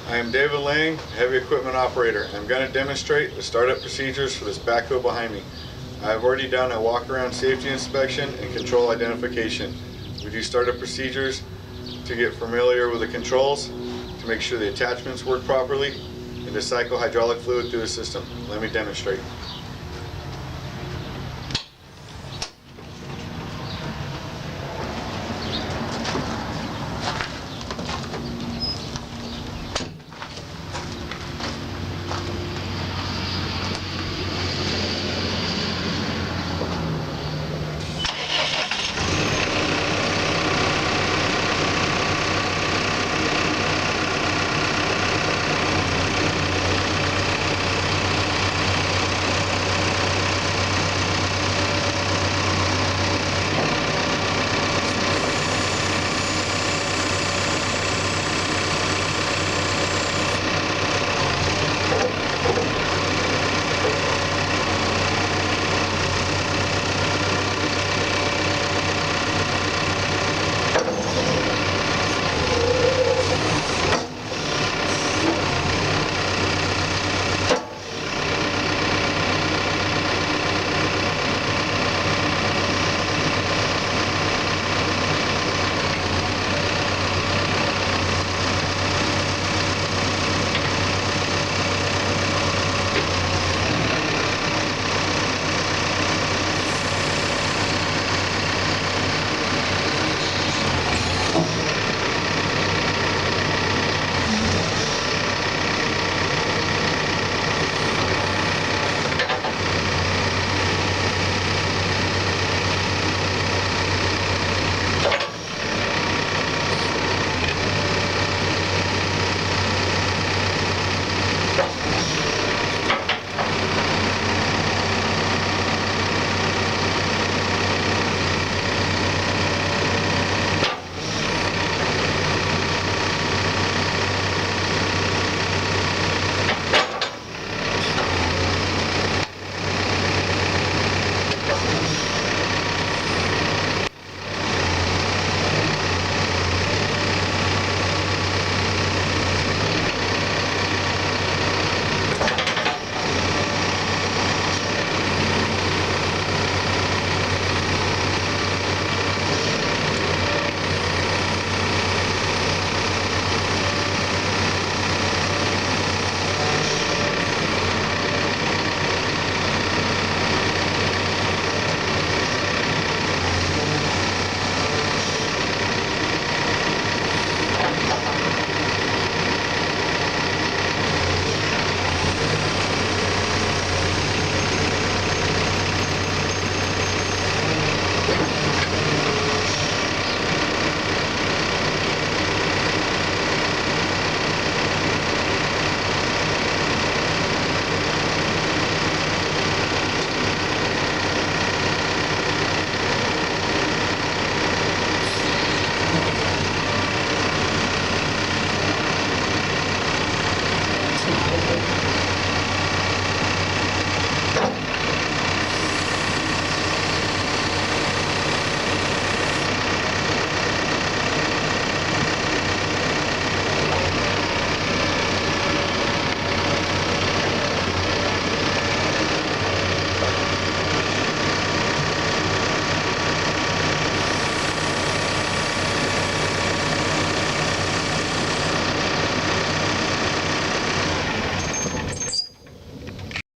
I am David Lang, heavy equipment operator. I'm going to demonstrate the startup procedures for this backhoe behind me. I have already done a walk-around safety inspection and control identification. We do startup procedures to get familiar with the controls, to make sure the attachments work properly, and to cycle hydraulic fluid through the system. Let me demonstrate.